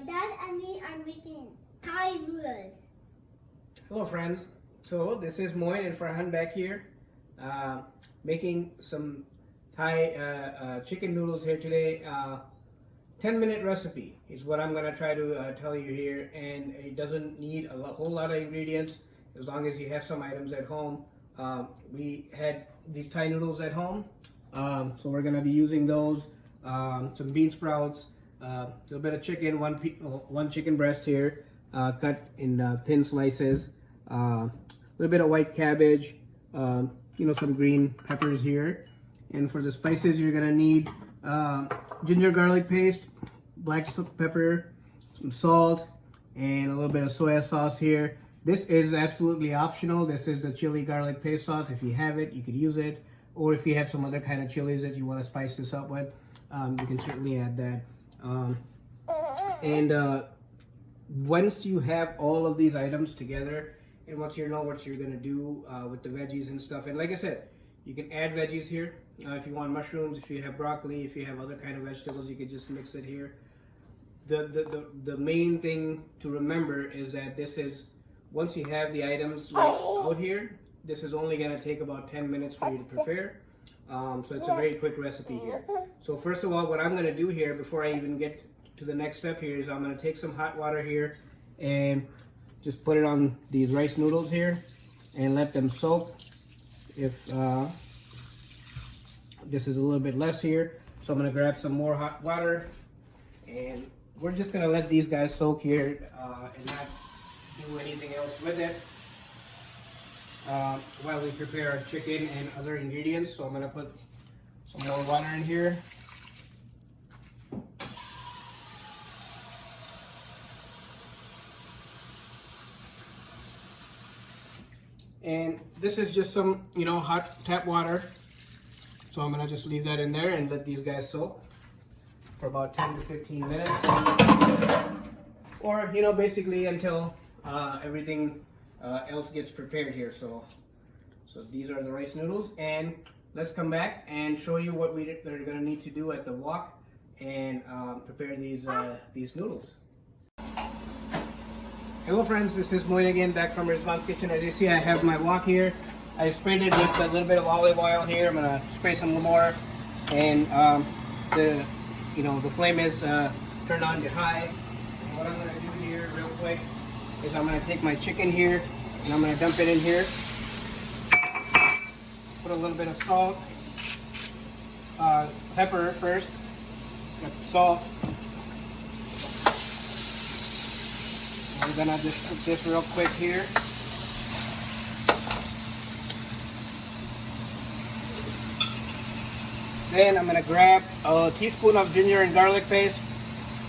dad and me are making Thai noodles. Hello friends, so this is Moin and Farhan back here making some Thai chicken noodles here today. 10-minute recipe is what I'm going to try to tell you here, and it doesn't need a whole lot of ingredients as long as you have some items at home. We had these Thai noodles at home, so we're going to be using those, some bean sprouts, a little bit of chicken, one chicken breast here, cut in thin slices, a little bit of white cabbage, some green peppers here. And for the spices, you're gonna need ginger garlic paste, black pepper, some salt, and a little bit of soy sauce here. This is absolutely optional. This is the chili garlic paste sauce. If you have it, you could use it. Or if you have some other kind of chilies that you want to spice this up with, you can certainly add that. Once you have all of these items together, and once you know what you're gonna do with the veggies and stuff, and like I said, you can add veggies here. If you want mushrooms, if you have broccoli, if you have other kind of vegetables, you could just mix it here. The main thing to remember is that this is, once you have the items out here, this is only gonna take about 10 minutes for you to prepare. So it's a very quick recipe here. So first of all, what I'm gonna do here before I even get to the next step here is I'm gonna take some hot water here and just put it on these rice noodles here and let them soak. If this is a little bit less here, so I'm gonna grab some more hot water, and we're just gonna let these guys soak here and not do anything else with it while we prepare our chicken and other ingredients. So I'm gonna put some more water in here. And this is just some, hot tap water. So I'm gonna just leave that in there and let these guys soak for about 10 to 15 minutes. Or, basically until everything else gets prepared here. So these are the rice noodles, and let's come back and show you what we're gonna need to do at the wok and prepare these noodles. Hello friends, this is Moin again, back from Rizwan's Kitchen. As you see, I have my wok here. I sprayed it with a little bit of olive oil here. I'm gonna spray some more, and the flame is turned on to high. And what I'm gonna do here real quick is I'm gonna take my chicken here and I'm gonna dump it in here. Put a little bit of salt, pepper first, got the salt. I'm gonna just cook this real quick here. Then I'm gonna grab a teaspoon of ginger and garlic paste,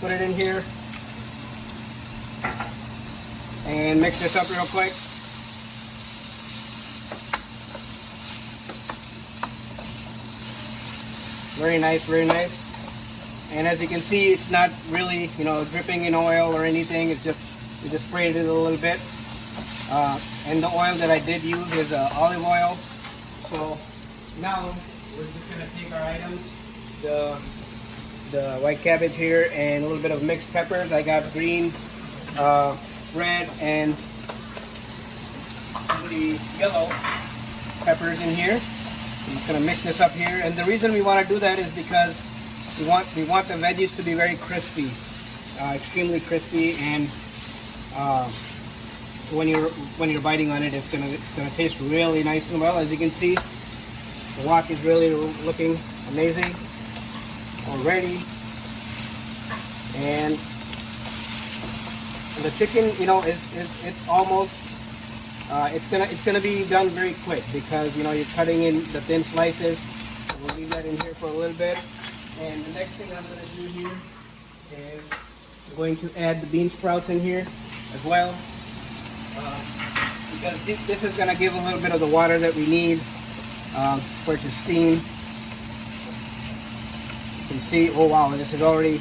put it in here, and mix this up real quick. Very nice, very nice. And as you can see, it's not really, dripping in oil or anything. It's just, we just sprayed it a little bit. And the oil that I did use is olive oil. So now we're just gonna take our items, the white cabbage here and a little bit of mixed peppers. I got green, red, and the yellow peppers in here. I'm just gonna mix this up here, and the reason we want to do that is because we want the veggies to be very crispy, extremely crispy, and when you're biting on it, it's gonna taste really nice and well. As you can see, the wok is really looking amazing already, and the chicken, it's almost. It's gonna be done very quick because you're cutting in the thin slices. So we'll leave that in here for a little bit. And the next thing I'm gonna do here is I'm going to add the bean sprouts in here as well, because this is gonna give a little bit of the water that we need for it to steam. You can see, oh wow, this is already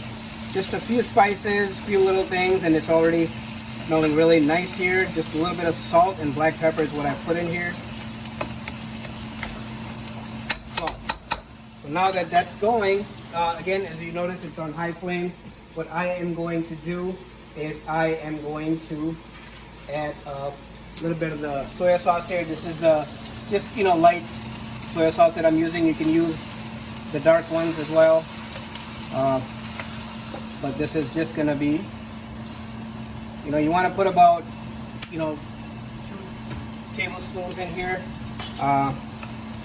just a few spices, a few little things, and it's already smelling really nice here. Just a little bit of salt and black pepper is what I put in here. So now that that's going, again, as you notice, it's on high flame. what I am going to do is I am going to add a little bit of the soy sauce here. This is the just light soy sauce that I'm using. You can use the dark ones as well, but this is just gonna be, you want to put about 2 tablespoons in here,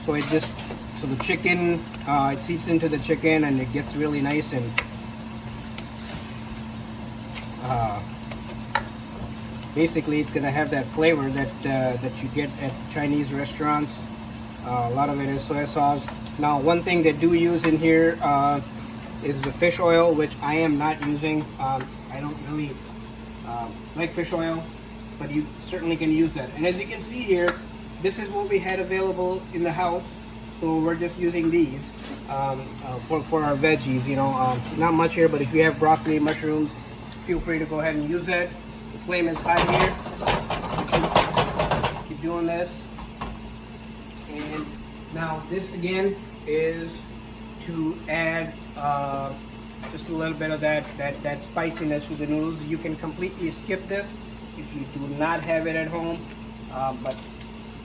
so the chicken it seeps into the chicken and it gets really nice and basically it's gonna have that flavor that you get at Chinese restaurants. A lot of it is soy sauce. Now, one thing they do use in here is the fish oil, which I am not using. I don't really like fish oil, but you certainly can use that. And as you can see here, this is what we had available in the house, so we're just using these for our veggies. Not much here, but if you have broccoli, mushrooms, feel free to go ahead and use that. The flame is high here. Keep doing this. And now this again is to add just a little bit of that spiciness to the noodles. You can completely skip this if you do not have it at home, but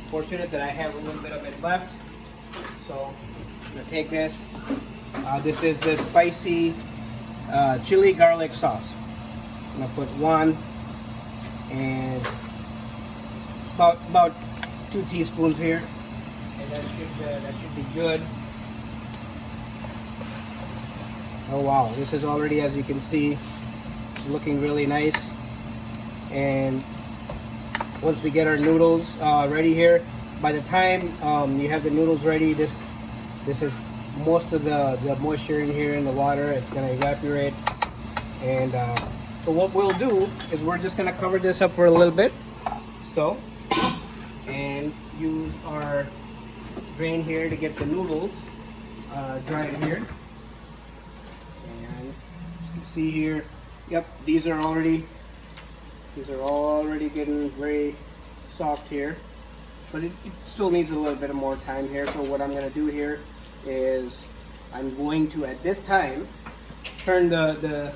fortunate that I have a little bit of it left. So I'm gonna take this. This is the spicy chili garlic sauce. I'm gonna put 1 and about 2 teaspoons here, and that should be good. Oh wow, this is already, as you can see, looking really nice. And once we get our noodles ready here, by the time you have the noodles ready, this is most of the moisture in here in the water. It's going to evaporate. And so what we'll do is we're just going to cover this up for a little bit. So, and use our drain here to get the noodles dry in here. And you can see here, yep, these are already getting very soft here, but it still needs a little bit of more time here. So what I'm going to do here is I'm going to, at this time, turn the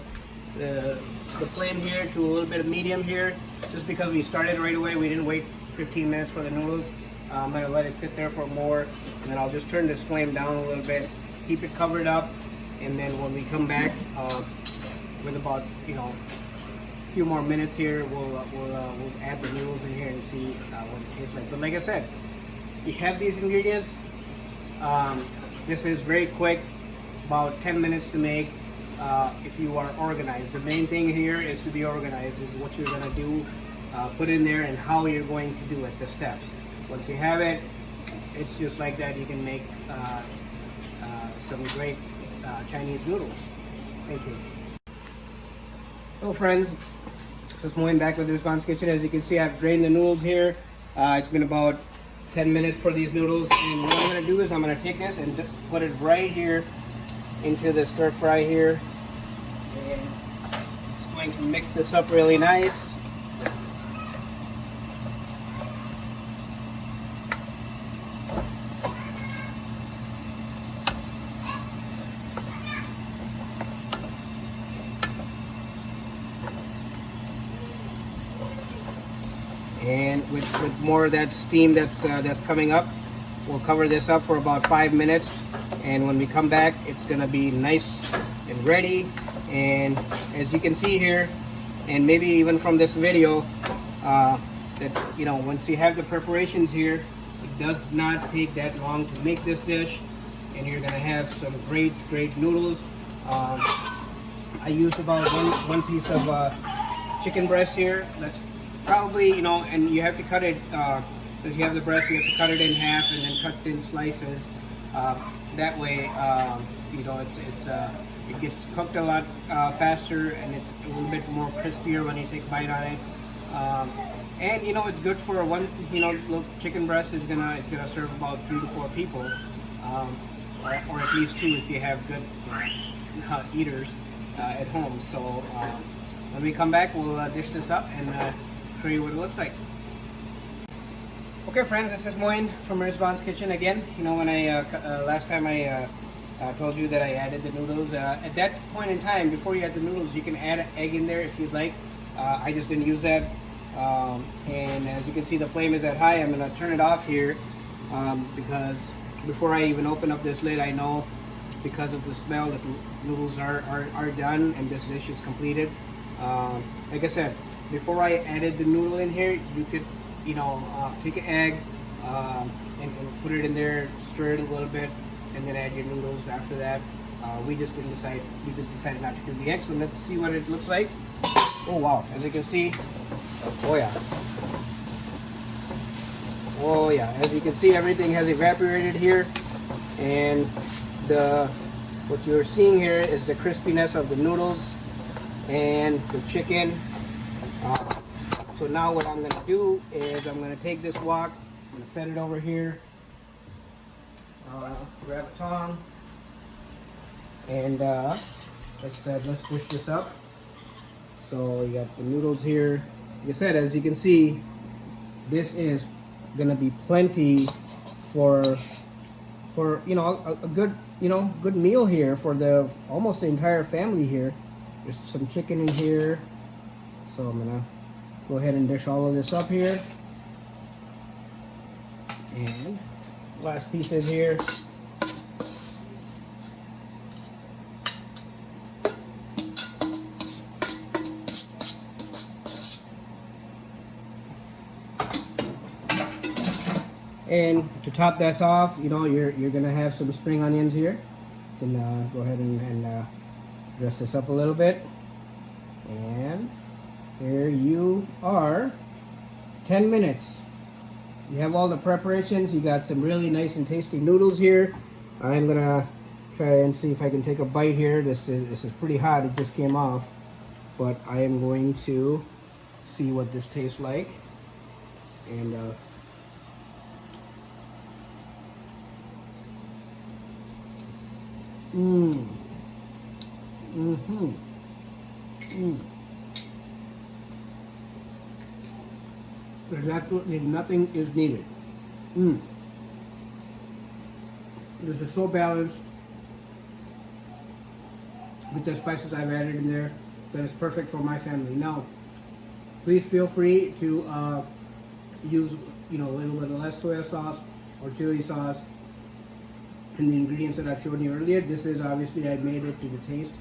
flame here to a little bit of medium here, just because we started right away. We didn't wait 15 minutes for the noodles. I'm going to let it sit there for more, and then I'll just turn this flame down a little bit, keep it covered up, and then when we come back with about a few more minutes here, we'll add the noodles in here and see what it tastes like. But like I said, you have these ingredients. This is very quick, about 10 minutes to make if you are organized. The main thing here is to be organized, is what you're going to do, put in there, and how you're going to do it, the steps. Once you have it, it's just like that. You can make some great Chinese noodles. Thank you. Hello friends, this is Moin back with Irzban's Kitchen. As you can see, I've drained the noodles here. It's been about 10 minutes for these noodles, and what I'm going to do is I'm going to take this and put it right here into the stir fry here, and it's going to mix this up really nice. And with more of that steam that's coming up, we'll cover this up for about 5 minutes, and when we come back, it's gonna be nice and ready. And as you can see here, and maybe even from this video, that once you have the preparations here, it does not take that long to make this dish, and you're gonna have some great noodles. I used about one piece of chicken breast here. That's probably, and you have to cut it, if you have the breast, you have to cut it in half and then cut thin slices. That way, it gets cooked a lot faster, and it's a little bit more crispier when you take a bite on it. And it's good for one, little chicken breast is gonna serve about 3 to 4 people, or at least 2 if you have good eaters at home. So when we come back, we'll dish this up and show you what it looks like. Okay friends, this is Moin from Irzban's Kitchen again. When I last time I I told you that I added the noodles. At that point in time, before you add the noodles, you can add an egg in there if you'd like. I just didn't use that. And as you can see, the flame is at high. I'm going to turn it off here because before I even open up this lid, I know because of the smell that the noodles are done and this dish is completed. Like I said, before I added the noodle in here, you could, take an egg and put it in there, stir it a little bit, and then add your noodles after that. We just decided not to do the egg, so let's see what it looks like. Oh wow, as you can see, oh yeah, as you can see, everything has evaporated here, and what you're seeing here is the crispiness of the noodles and the chicken. So now what I'm going to do is I'm going to take this wok, I'm going to set it over here, grab a tong, and let's dish this up. So you got the noodles here. Like I said, as you can see, this is going to be plenty for a good good meal here for almost the entire family here. There's some chicken in here, so I'm gonna go ahead and dish all of this up here, and last piece is here. And to top that off, you're gonna have some spring onions here. You can go ahead and dress this up a little bit. And here you are, 10 minutes. You have all the preparations. You got some really nice and tasty noodles here. I'm gonna try and see if I can take a bite here. This is pretty hot. It just came off, but I am going to see what this tastes like. And There's absolutely nothing is needed. This is so balanced with the spices I've added in there that it's perfect for my family. Now, please feel free to use a little bit less soy sauce or chili sauce in the ingredients that I've shown you earlier. This is obviously, I made it to the taste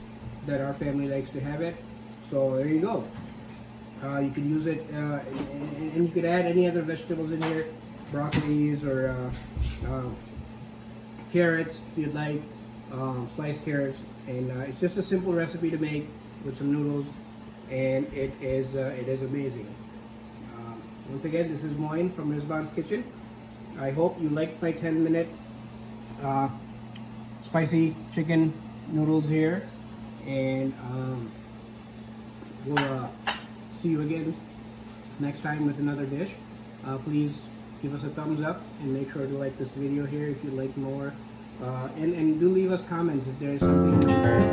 that our family likes to have it. So there you go. You could use it, and you could add any other vegetables in here, broccolis or carrots if you'd like, sliced carrots. And it's just a simple recipe to make with some noodles, and it is amazing. Once again, this is Moin from Rizvan's Kitchen. I hope you liked my 10-minute spicy chicken noodles here, and we'll see you again next time with another dish. Please give us a thumbs up and make sure to like this video here if you'd like more, and do leave us comments if there is something